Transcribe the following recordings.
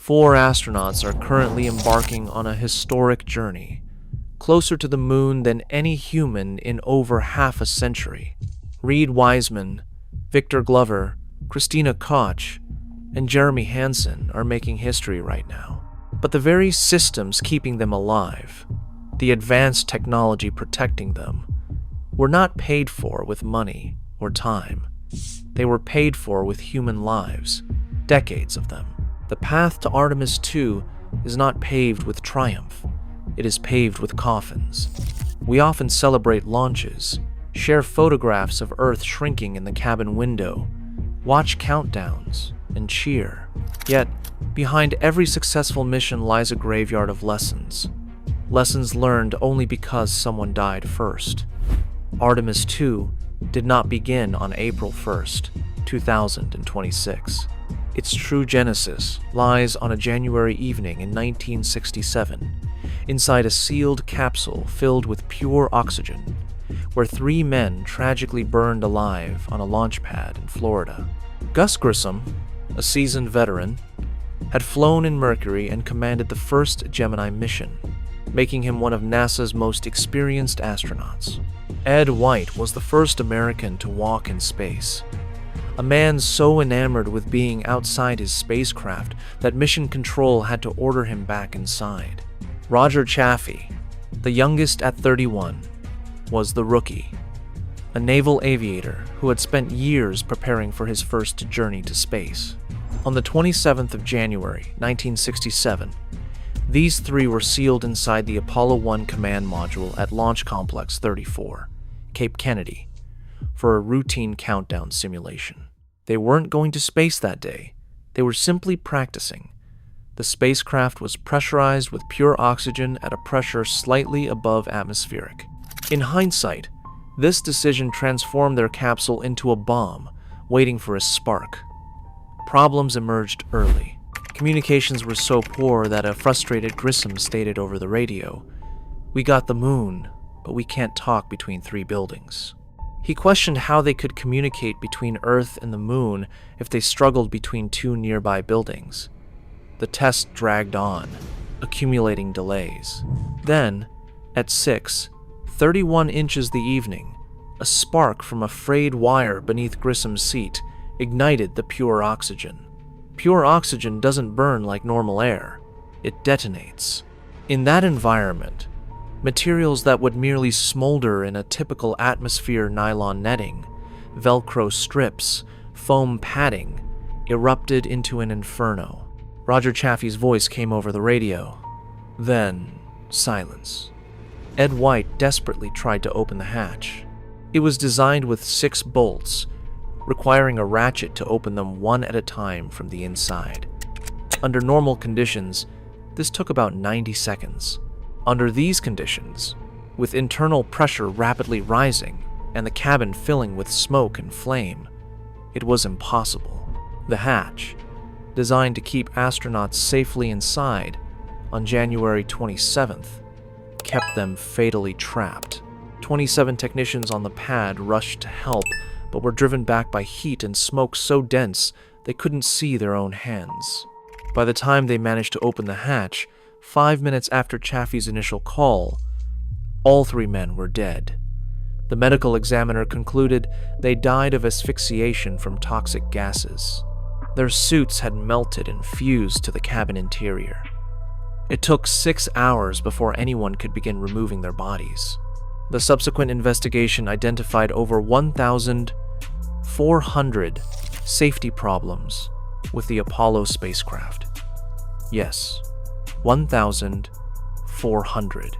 4 astronauts are currently embarking on a historic journey, closer to the moon than any human in over half a century. Reed Wiseman, Victor Glover, Christina Koch, and Jeremy Hansen are making history right now. But the very systems keeping them alive, the advanced technology protecting them, were not paid for with money or time. They were paid for with human lives, decades of them. The path to Artemis II is not paved with triumph. It is paved with coffins. We often celebrate launches, share photographs of Earth shrinking in the cabin window, watch countdowns, and cheer. Yet, behind every successful mission lies a graveyard of lessons. Lessons learned only because someone died first. Artemis II did not begin on April 1st, 2026. Its true genesis lies on a January evening in 1967, inside a sealed capsule filled with pure oxygen, where 3 men tragically burned alive on a launch pad in Florida. Gus Grissom, a seasoned veteran, had flown in Mercury and commanded the first Gemini mission, making him one of NASA's most experienced astronauts. Ed White was the first American to walk in space, a man so enamored with being outside his spacecraft that Mission Control had to order him back inside. Roger Chaffee, the youngest at 31, was the rookie, a naval aviator who had spent years preparing for his first journey to space. On the 27th of January, 1967, these 3 were sealed inside the Apollo 1 command module at Launch Complex 34, Cape Kennedy, for a routine countdown simulation. They weren't going to space that day. They were simply practicing. The spacecraft was pressurized with pure oxygen at a pressure slightly above atmospheric. In hindsight, this decision transformed their capsule into a bomb, waiting for a spark. Problems emerged early. Communications were so poor that a frustrated Grissom stated over the radio, "We got the moon, but we can't talk between 3 buildings." He questioned how they could communicate between Earth and the moon if they struggled between 2 nearby buildings. The test dragged on, accumulating delays. Then, at 6:31 inches the evening, a spark from a frayed wire beneath Grissom's seat ignited the pure oxygen. Pure oxygen doesn't burn like normal air. It detonates. In that environment, materials that would merely smolder in a typical atmosphere nylon netting, Velcro strips, foam padding, erupted into an inferno. Roger Chaffee's voice came over the radio. Then, silence. Ed White desperately tried to open the hatch. It was designed with 6 bolts, requiring a ratchet to open them one at a time from the inside. Under normal conditions, this took about 90 seconds. Under these conditions, with internal pressure rapidly rising and the cabin filling with smoke and flame, it was impossible. The hatch, designed to keep astronauts safely inside on January 27th, kept them fatally trapped. 27 technicians on the pad rushed to help, but were driven back by heat and smoke so dense they couldn't see their own hands. By the time they managed to open the hatch, 5 minutes after Chaffee's initial call, all 3 men were dead. The medical examiner concluded they died of asphyxiation from toxic gases. Their suits had melted and fused to the cabin interior. It took 6 hours before anyone could begin removing their bodies. The subsequent investigation identified over 1,400 safety problems with the Apollo spacecraft. Yes, 1,400.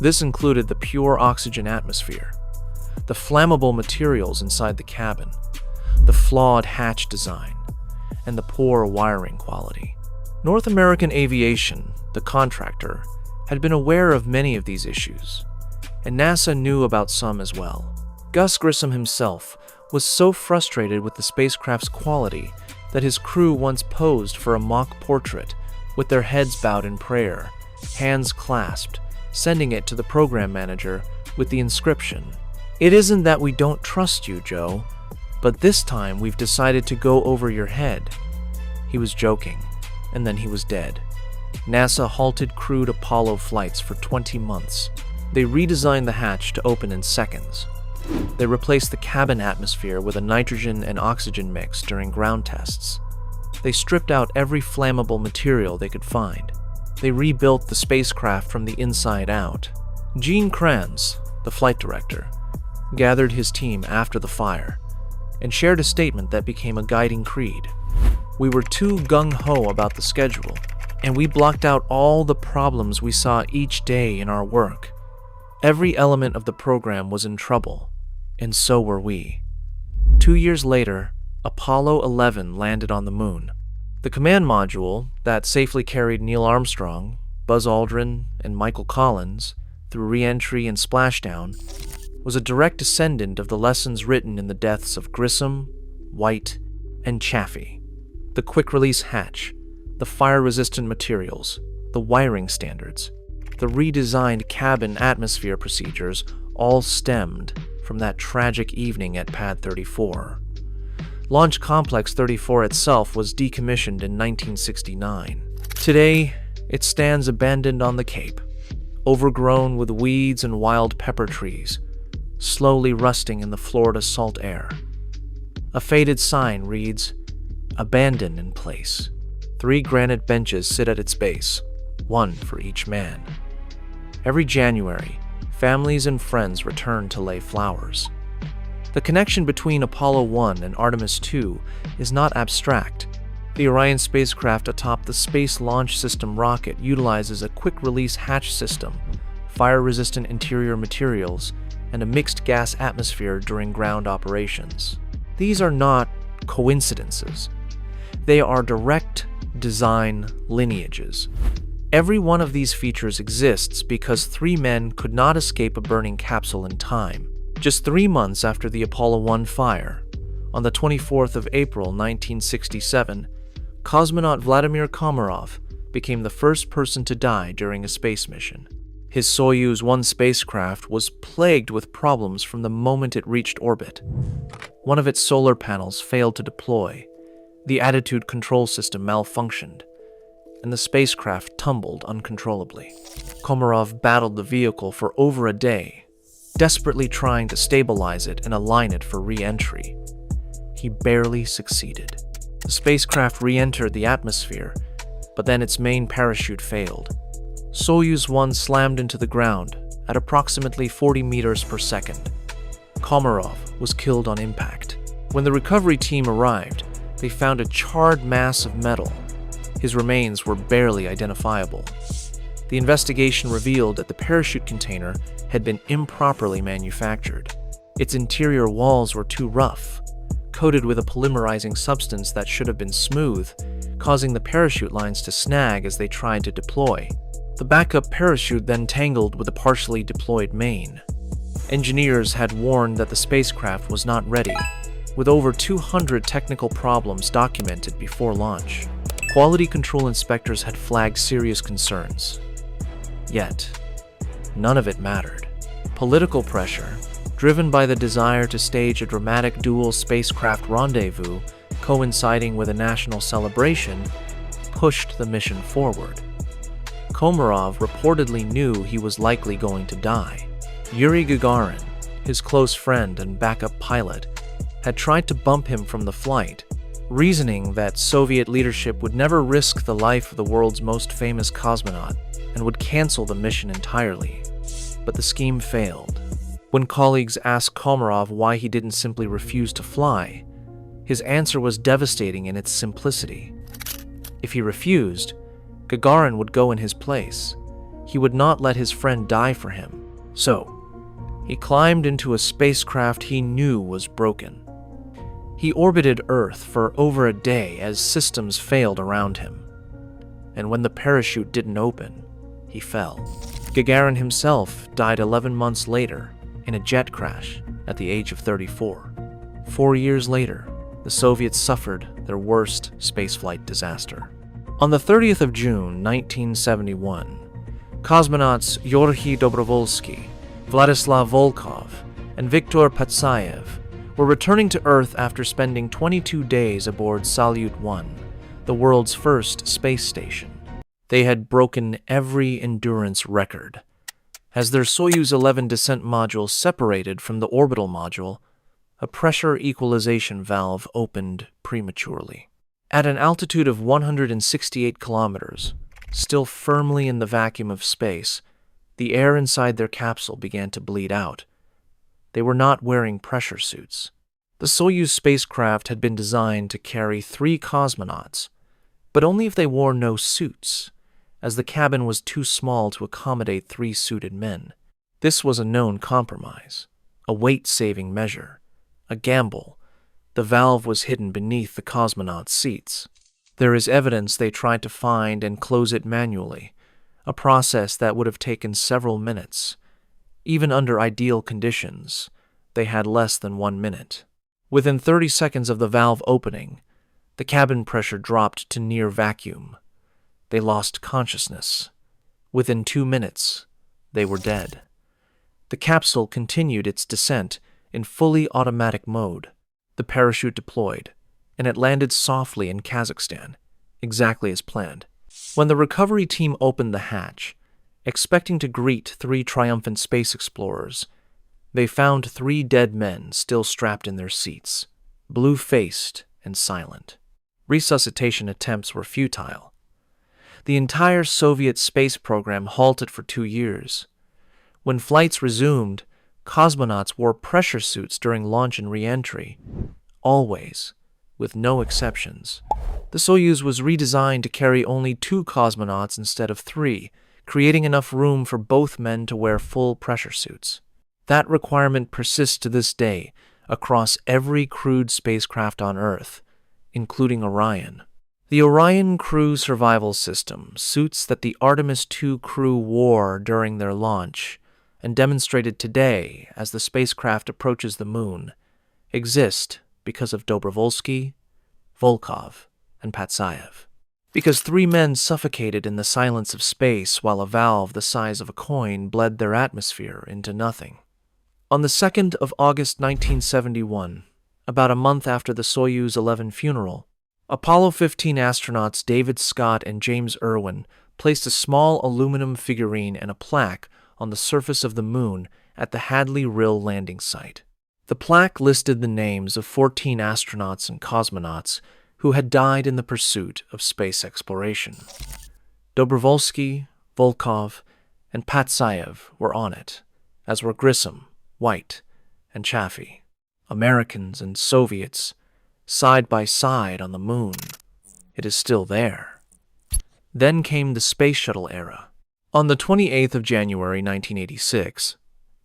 This included the pure oxygen atmosphere, the flammable materials inside the cabin, the flawed hatch design, and the poor wiring quality. North American Aviation, the contractor, had been aware of many of these issues, and NASA knew about some as well. Gus Grissom himself was so frustrated with the spacecraft's quality that his crew once posed for a mock portrait with their heads bowed in prayer, hands clasped, sending it to the program manager with the inscription, "It isn't that we don't trust you, Joe, but this time we've decided to go over your head." He was joking, and then he was dead. NASA halted crewed Apollo flights for 20 months. They redesigned the hatch to open in seconds. They replaced the cabin atmosphere with a nitrogen and oxygen mix during ground tests. They stripped out every flammable material they could find. They rebuilt the spacecraft from the inside out. Gene Kranz, the flight director, gathered his team after the fire and shared a statement that became a guiding creed. "We were too gung-ho about the schedule, and we blocked out all the problems we saw each day in our work. Every element of the program was in trouble, and so were we." 2 years later, Apollo 11 landed on the moon. The command module that safely carried Neil Armstrong, Buzz Aldrin, and Michael Collins through re-entry and splashdown was a direct descendant of the lessons written in the deaths of Grissom, White, and Chaffee. The quick-release hatch, the fire-resistant materials, the wiring standards, the redesigned cabin atmosphere procedures all stemmed from that tragic evening at Pad 34. Launch Complex 34 itself was decommissioned in 1969. Today, it stands abandoned on the Cape, overgrown with weeds and wild pepper trees, slowly rusting in the Florida salt air. A faded sign reads, "Abandoned in place." 3 granite benches sit at its base, 1 for each man. Every January, families and friends return to lay flowers. The connection between Apollo 1 and Artemis II is not abstract. The Orion spacecraft atop the Space Launch System rocket utilizes a quick-release hatch system, fire-resistant interior materials, and a mixed gas atmosphere during ground operations. These are not coincidences. They are direct design lineages. Every one of these features exists because 3 men could not escape a burning capsule in time. Just 3 months after the Apollo 1 fire, on the 24th of April 1967, cosmonaut Vladimir Komarov became the first person to die during a space mission. His Soyuz 1 spacecraft was plagued with problems from the moment it reached orbit. One of its solar panels failed to deploy, the attitude control system malfunctioned, and the spacecraft tumbled uncontrollably. Komarov battled the vehicle for over a day, desperately trying to stabilize it and align it for re-entry. He barely succeeded. The spacecraft re-entered the atmosphere, but then its main parachute failed. Soyuz 1 slammed into the ground at approximately 40 meters per second. Komarov was killed on impact. When the recovery team arrived, they found a charred mass of metal. His remains were barely identifiable. The investigation revealed that the parachute container had been improperly manufactured. Its interior walls were too rough, coated with a polymerizing substance that should have been smooth, causing the parachute lines to snag as they tried to deploy. The backup parachute then tangled with a partially deployed main. Engineers had warned that the spacecraft was not ready, with over 200 technical problems documented before launch. Quality control inspectors had flagged serious concerns. Yet, none of it mattered. Political pressure, driven by the desire to stage a dramatic dual spacecraft rendezvous coinciding with a national celebration, pushed the mission forward. Komarov reportedly knew he was likely going to die. Yuri Gagarin, his close friend and backup pilot, had tried to bump him from the flight, reasoning that Soviet leadership would never risk the life of the world's most famous cosmonaut and would cancel the mission entirely. But the scheme failed. When colleagues asked Komarov why he didn't simply refuse to fly, his answer was devastating in its simplicity. If he refused, Gagarin would go in his place. He would not let his friend die for him. So, he climbed into a spacecraft he knew was broken. He orbited Earth for over a day as systems failed around him. And when the parachute didn't open, he fell. Gagarin himself died 11 months later in a jet crash at the age of 34. 4 years later, the Soviets suffered their worst spaceflight disaster. On the 30th of June, 1971, cosmonauts Georgy Dobrovolsky, Vladislav Volkov, and Viktor Patsayev were returning to Earth after spending 22 days aboard Salyut 1, the world's first space station. They had broken every endurance record. As their Soyuz 11 descent module separated from the orbital module, a pressure equalization valve opened prematurely. At an altitude of 168 kilometers, still firmly in the vacuum of space, the air inside their capsule began to bleed out. They were not wearing pressure suits. The Soyuz spacecraft had been designed to carry 3 cosmonauts, but only if they wore no suits, as the cabin was too small to accommodate 3 suited men. This was a known compromise, a weight-saving measure, a gamble. The valve was hidden beneath the cosmonauts' seats. There is evidence they tried to find and close it manually, a process that would have taken several minutes. Even under ideal conditions, they had less than 1 minute. Within 30 seconds of the valve opening, the cabin pressure dropped to near vacuum. They lost consciousness. Within 2 minutes, they were dead. The capsule continued its descent in fully automatic mode. The parachute deployed, and it landed softly in Kazakhstan, exactly as planned. When the recovery team opened the hatch, expecting to greet 3 triumphant space explorers, they found 3 dead men still strapped in their seats, blue-faced and silent. Resuscitation attempts were futile. The entire Soviet space program halted for 2 years. When flights resumed, cosmonauts wore pressure suits during launch and re-entry, always, with no exceptions. The Soyuz was redesigned to carry only 2 cosmonauts instead of 3, creating enough room for both men to wear full pressure suits. That requirement persists to this day across every crewed spacecraft on Earth, including Orion. The Orion Crew Survival System, suits that the Artemis II crew wore during their launch and demonstrated today as the spacecraft approaches the moon, exist because of Dobrovolsky, Volkov, and Patsayev. Because 3 men suffocated in the silence of space while a valve the size of a coin bled their atmosphere into nothing. On the 2nd of August 1971, about a month after the Soyuz 11 funeral, Apollo 15 astronauts David Scott and James Irwin placed a small aluminum figurine and a plaque on the surface of the moon at the Hadley Rill landing site. The plaque listed the names of 14 astronauts and cosmonauts who had died in the pursuit of space exploration. Dobrovolsky, Volkov, and Patsayev were on it, as were Grissom, White, and Chaffee. Americans and Soviets, side by side on the moon. It is still there. Then came the Space Shuttle era. On the 28th of January 1986,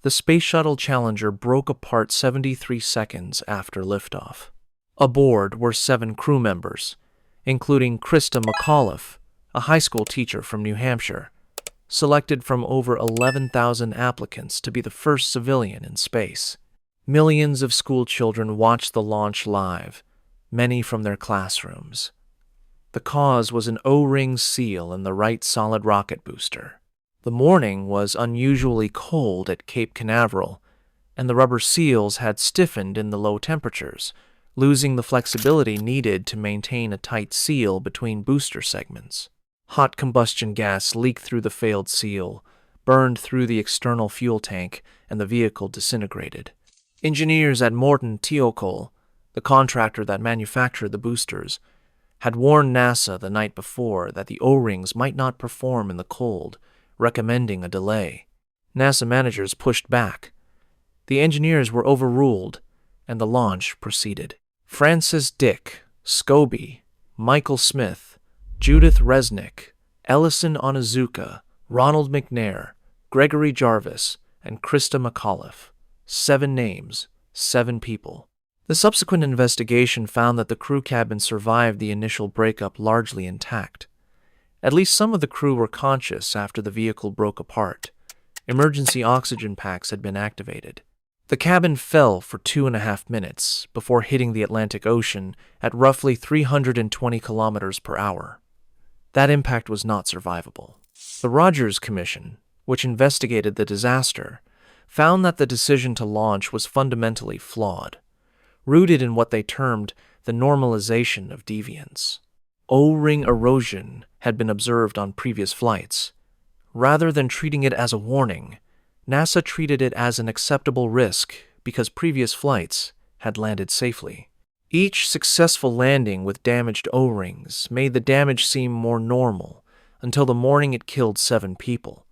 the Space Shuttle Challenger broke apart 73 seconds after liftoff. Aboard were 7 crew members, including Krista McAuliffe, a high school teacher from New Hampshire, selected from over 11,000 applicants to be the first civilian in space. Millions of school children watched the launch live, many from their classrooms. The cause was an O-ring seal in the right solid rocket booster. The morning was unusually cold at Cape Canaveral, and the rubber seals had stiffened in the low temperatures, losing the flexibility needed to maintain a tight seal between booster segments. Hot combustion gas leaked through the failed seal, burned through the external fuel tank, and the vehicle disintegrated. Engineers at Morton Teocol, the contractor that manufactured the boosters, had warned NASA the night before that the O-rings might not perform in the cold, recommending a delay. NASA managers pushed back. The engineers were overruled, and the launch proceeded. Francis Dick, Scobie, Michael Smith, Judith Resnick, Ellison Onizuka, Ronald McNair, Gregory Jarvis, and Krista McAuliffe. 7 names, 7 people. The subsequent investigation found that the crew cabin survived the initial breakup largely intact. At least some of the crew were conscious after the vehicle broke apart. Emergency oxygen packs had been activated. The cabin fell for 2.5 minutes before hitting the Atlantic Ocean at roughly 320 kilometers per hour. That impact was not survivable. The Rogers Commission, which investigated the disaster, found that the decision to launch was fundamentally flawed, rooted in what they termed the normalization of deviance. O-ring erosion had been observed on previous flights. Rather than treating it as a warning, NASA treated it as an acceptable risk because previous flights had landed safely. Each successful landing with damaged O-rings made the damage seem more normal until the morning it killed 7 people.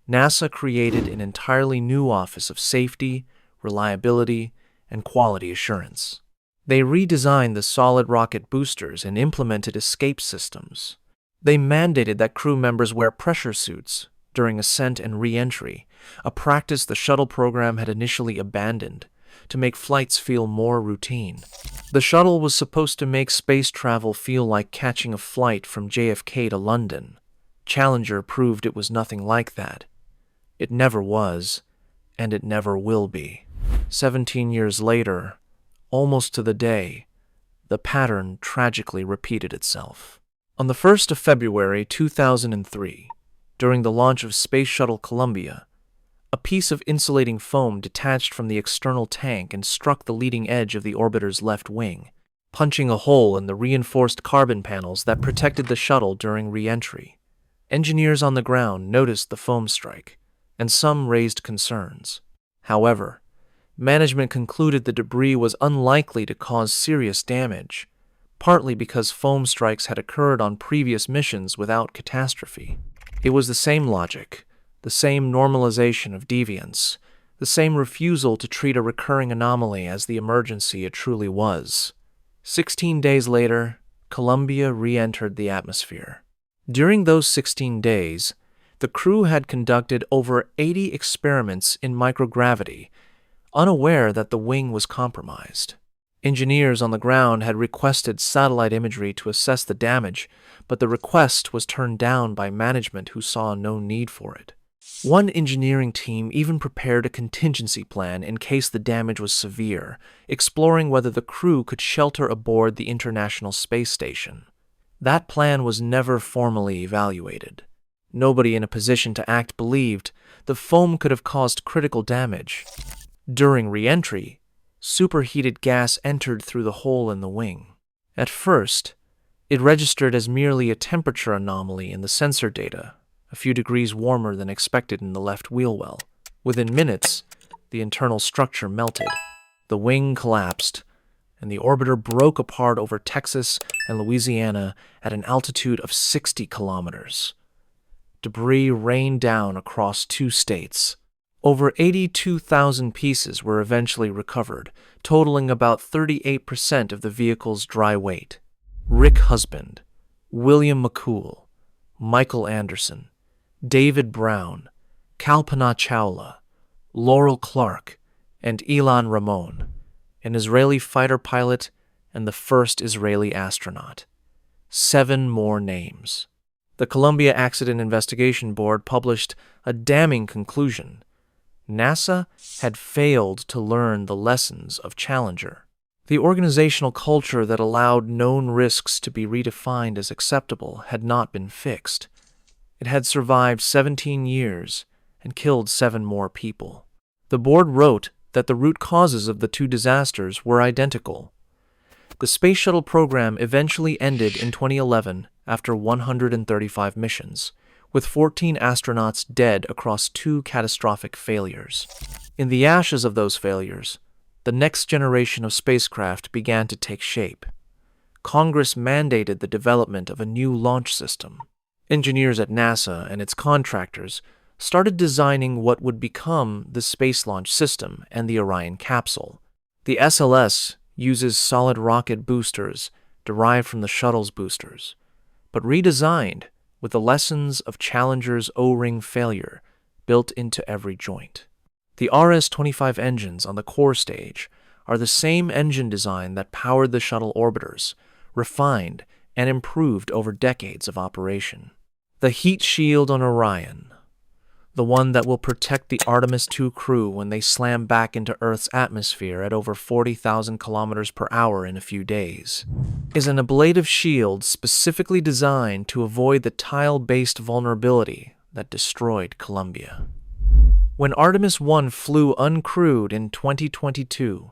NASA created an entirely new office of safety, reliability, and quality assurance. They redesigned the solid rocket boosters and implemented escape systems. They mandated that crew members wear pressure suits during ascent and re-entry, a practice the shuttle program had initially abandoned to make flights feel more routine. The shuttle was supposed to make space travel feel like catching a flight from JFK to London. Challenger proved it was nothing like that. It never was, and it never will be. 17 years later, almost to the day, the pattern tragically repeated itself. On the 1st of February 2003, during the launch of Space Shuttle Columbia, a piece of insulating foam detached from the external tank and struck the leading edge of the orbiter's left wing, punching a hole in the reinforced carbon panels that protected the shuttle during re-entry. Engineers on the ground noticed the foam strike, and some raised concerns. However, management concluded the debris was unlikely to cause serious damage, partly because foam strikes had occurred on previous missions without catastrophe. It was the same logic, the same normalization of deviance, the same refusal to treat a recurring anomaly as the emergency it truly was. 16 days later, Columbia re-entered the atmosphere. During those 16 days, the crew had conducted over 80 experiments in microgravity, unaware that the wing was compromised. Engineers on the ground had requested satellite imagery to assess the damage, but the request was turned down by management who saw no need for it. One engineering team even prepared a contingency plan in case the damage was severe, exploring whether the crew could shelter aboard the International Space Station. That plan was never formally evaluated. Nobody in a position to act believed the foam could have caused critical damage. During re-entry, superheated gas entered through the hole in the wing. At first, it registered as merely a temperature anomaly in the sensor data, a few degrees warmer than expected in the left wheel well. Within minutes, the internal structure melted, the wing collapsed, and the orbiter broke apart over Texas and Louisiana at an altitude of 60 kilometers. Debris rained down across 2 states. Over 82,000 pieces were eventually recovered, totaling about 38% of the vehicle's dry weight. Rick Husband, William McCool, Michael Anderson, David Brown, Kalpana Chawla, Laurel Clark, and Ilan Ramon, an Israeli fighter pilot and the first Israeli astronaut. 7 more names. The Columbia Accident Investigation Board published a damning conclusion. NASA had failed to learn the lessons of Challenger. The organizational culture that allowed known risks to be redefined as acceptable had not been fixed. It had survived 17 years and killed 7 more people. The board wrote that the root causes of the 2 disasters were identical. The Space Shuttle program eventually ended in 2011 after 135 missions, with 14 astronauts dead across 2 catastrophic failures. In the ashes of those failures, the next generation of spacecraft began to take shape. Congress mandated the development of a new launch system. Engineers at NASA and its contractors started designing what would become the Space Launch System and the Orion capsule. The SLS uses solid rocket boosters derived from the shuttle's boosters, but redesigned with the lessons of Challenger's O-ring failure built into every joint. The RS-25 engines on the core stage are the same engine design that powered the shuttle orbiters, refined and improved over decades of operation. The heat shield on Orion, the one that will protect the Artemis II crew when they slam back into Earth's atmosphere at over 40,000 kilometers per hour in a few days, is an ablative shield specifically designed to avoid the tile-based vulnerability that destroyed Columbia. When Artemis I flew uncrewed in 2022,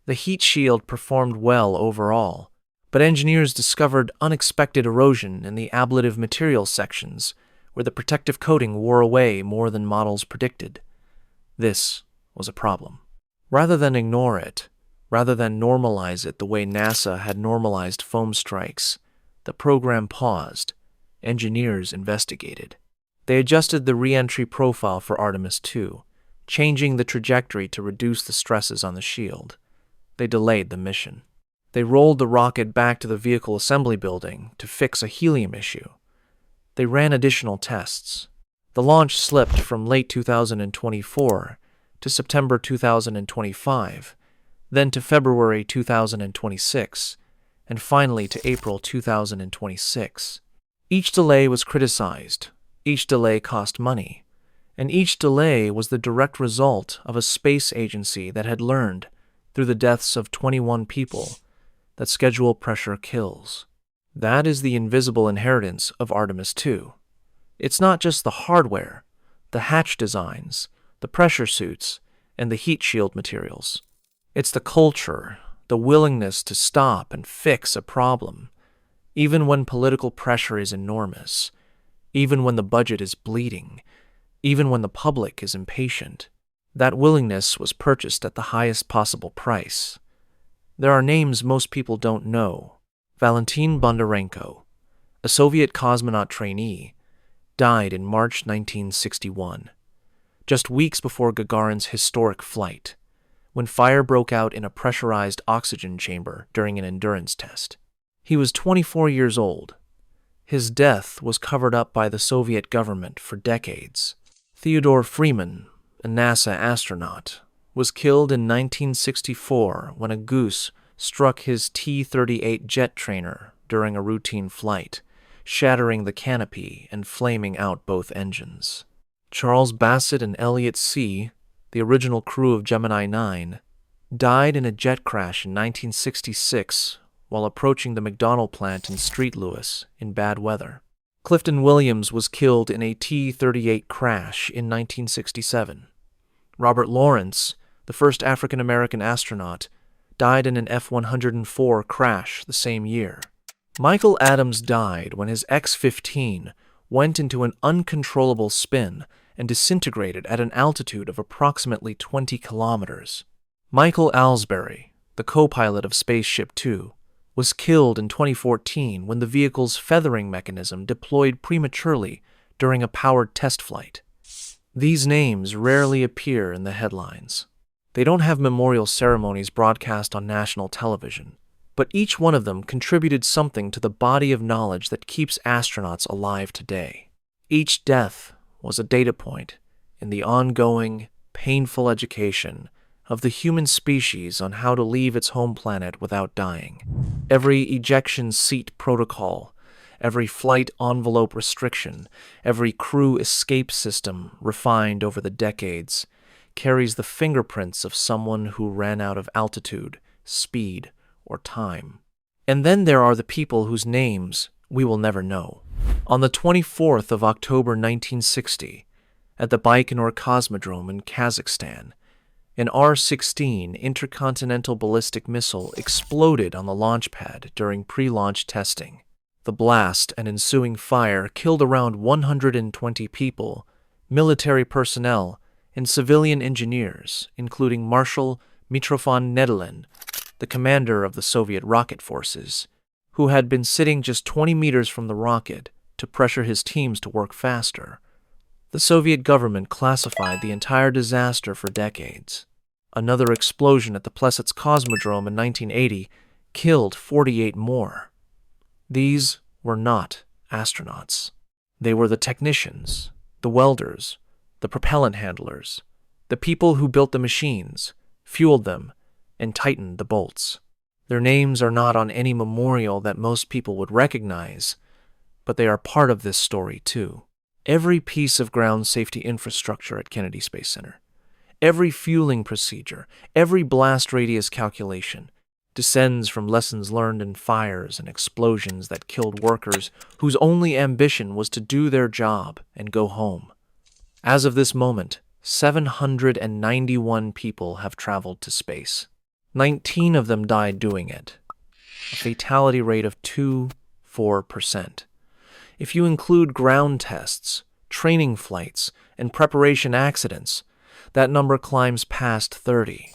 the heat shield performed well overall, But engineers discovered unexpected erosion in the ablative material sections, where the protective coating wore away more than models predicted. This was a problem. Rather than ignore it, rather than normalize it the way NASA had normalized foam strikes, the program paused. Engineers investigated. They adjusted the re-entry profile for Artemis II, changing the trajectory to reduce the stresses on the shield. They delayed the mission. They rolled the rocket back to the vehicle assembly building to fix a helium issue. They ran additional tests. The launch slipped from late 2024 to September 2025, then to February 2026, and finally to April 2026. Each delay was criticized. Each delay cost money. And each delay was the direct result of a space agency that had learned, through the deaths of 21 people, that schedule pressure kills. That is the invisible inheritance of Artemis II. It's not just the hardware, the hatch designs, the pressure suits, and the heat shield materials. It's the culture, the willingness to stop and fix a problem, even when political pressure is enormous, even when the budget is bleeding, even when the public is impatient. That willingness was purchased at the highest possible price. There are names most people don't know. Valentin Bondarenko, a Soviet cosmonaut trainee, died in March 1961, just weeks before Gagarin's historic flight, when fire broke out in a pressurized oxygen chamber during an endurance test. He was 24 years old. His death was covered up by the Soviet government for decades. Theodore Freeman, a NASA astronaut, was killed in 1964 when a goose struck his T-38 jet trainer during a routine flight, shattering the canopy and flaming out both engines. Charles Bassett and Elliot C., the original crew of Gemini 9, died in a jet crash in 1966 while approaching the McDonnell plant in St. Louis in bad weather. Clifton Williams was killed in a T-38 crash in 1967. Robert Lawrence, the first African-American astronaut, died in an F-104 crash the same year. Michael Adams died when his X-15 went into an uncontrollable spin and disintegrated at an altitude of approximately 20 kilometers. Michael Alsbury, the co-pilot of Spaceship Two, was killed in 2014 when the vehicle's feathering mechanism deployed prematurely during a powered test flight. These names rarely appear in the headlines. They don't have memorial ceremonies broadcast on national television, but each one of them contributed something to the body of knowledge that keeps astronauts alive today. Each death was a data point in the ongoing, painful education of the human species on how to leave its home planet without dying. Every ejection seat protocol, every flight envelope restriction, every crew escape system refined over the decades carries the fingerprints of someone who ran out of altitude, speed, or time. And then there are the people whose names we will never know. On the 24th of October 1960, at the Baikonur Cosmodrome in Kazakhstan, an R-16 intercontinental ballistic missile exploded on the launch pad during pre-launch testing. The blast and ensuing fire killed around 120 people, military personnel, and civilian engineers, including Marshal Mitrofan Nedelin, the commander of the Soviet rocket forces, who had been sitting just 20 meters from the rocket to pressure his teams to work faster. The Soviet government classified the entire disaster for decades. Another explosion at the Plessetsk Cosmodrome in 1980 killed 48 more. These were not astronauts. They were the technicians, the welders, the propellant handlers, the people who built the machines, fueled them, and tightened the bolts. Their names are not on any memorial that most people would recognize, but they are part of this story too. Every piece of ground safety infrastructure at Kennedy Space Center, every fueling procedure, every blast radius calculation, descends from lessons learned in fires and explosions that killed workers whose only ambition was to do their job and go home. As of this moment, 791 people have traveled to space. 19 of them died doing it. a fatality rate of 4%. If you include ground tests, training flights, and preparation accidents, that number climbs past 30.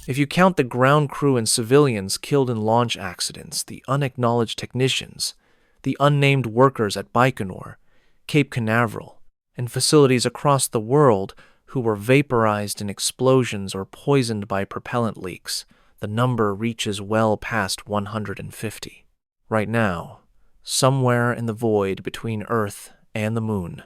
If you count the ground crew and civilians killed in launch accidents, the unacknowledged technicians, the unnamed workers at Baikonur, Cape Canaveral, and facilities across the world who were vaporized in explosions or poisoned by propellant leaks, the number reaches well past 150. Right now, somewhere in the void between Earth and the Moon,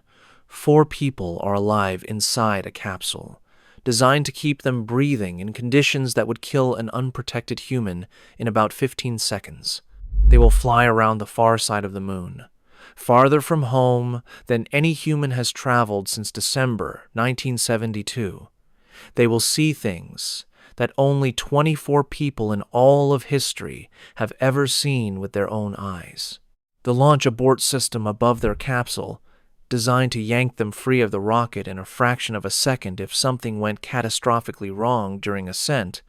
4 people are alive inside a capsule, designed to keep them breathing in conditions that would kill an unprotected human in about 15 seconds. They will fly around the far side of the Moon, farther from home than any human has traveled since December 1972. They will see things that only 24 people in all of history have ever seen with their own eyes. The launch abort system above their capsule, designed to yank them free of the rocket in a fraction of a second if something went catastrophically wrong during ascent,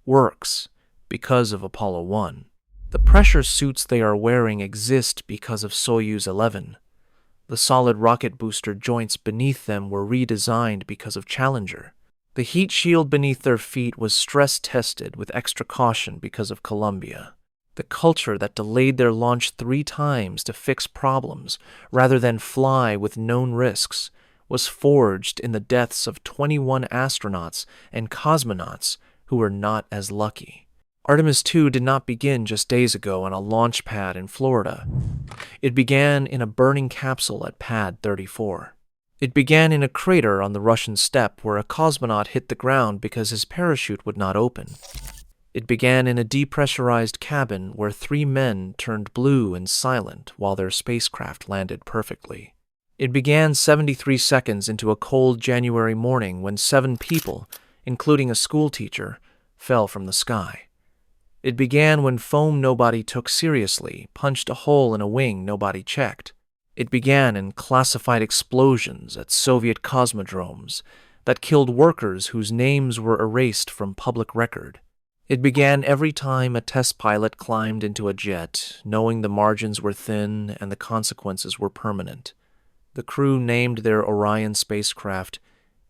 works because of Apollo 1. The pressure suits they are wearing exist because of Soyuz 11. The solid rocket booster joints beneath them were redesigned because of Challenger. The heat shield beneath their feet was stress-tested with extra caution because of Columbia. The culture that delayed their launch 3 times to fix problems rather than fly with known risks was forged in the deaths of 21 astronauts and cosmonauts who were not as lucky. Artemis II did not begin just days ago on a launch pad in Florida. It began in a burning capsule at Pad 34. It began in a crater on the Russian steppe where a cosmonaut hit the ground because his parachute would not open. It began in a depressurized cabin where 3 men turned blue and silent while their spacecraft landed perfectly. It began 73 seconds into a cold January morning when 7 people, including a schoolteacher, fell from the sky. It began when foam nobody took seriously punched a hole in a wing nobody checked. It began in classified explosions at Soviet cosmodromes that killed workers whose names were erased from public record. It began every time a test pilot climbed into a jet, knowing the margins were thin and the consequences were permanent. The crew named their Orion spacecraft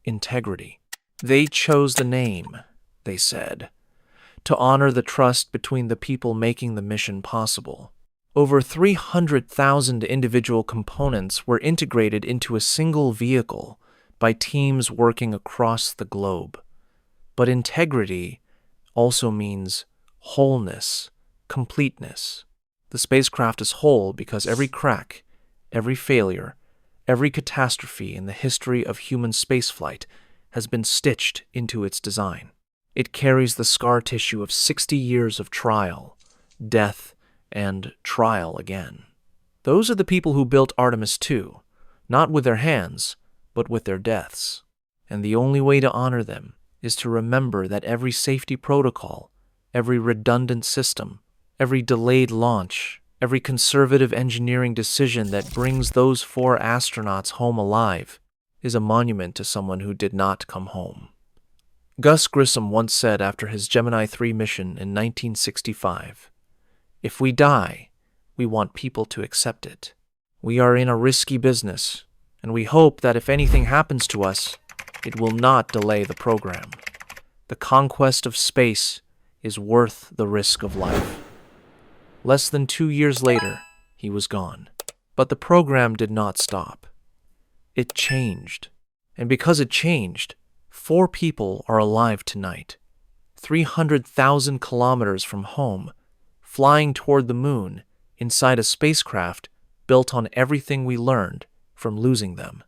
Integrity. They chose the name, they said, to honor the trust between the people making the mission possible. Over 300,000 individual components were integrated into a single vehicle by teams working across the globe. But integrity also means wholeness, completeness. The spacecraft is whole because every crack, every failure, every catastrophe in the history of human spaceflight has been stitched into its design. It carries the scar tissue of 60 years of trial, death, and trial again. Those are the people who built Artemis II, not with their hands, but with their deaths. And the only way to honor them is to remember that every safety protocol, every redundant system, every delayed launch, every conservative engineering decision that brings those 4 astronauts home alive is a monument to someone who did not come home. Gus Grissom once said after his Gemini 3 mission in 1965, "If we die, we want people to accept it. We are in a risky business, and we hope that if anything happens to us, it will not delay the program. The conquest of space is worth the risk of life." Less than 2 years later, he was gone. But the program did not stop. It changed. And because it changed, 4 people are alive tonight, 300,000 kilometers from home, flying toward the moon inside a spacecraft built on everything we learned from losing them.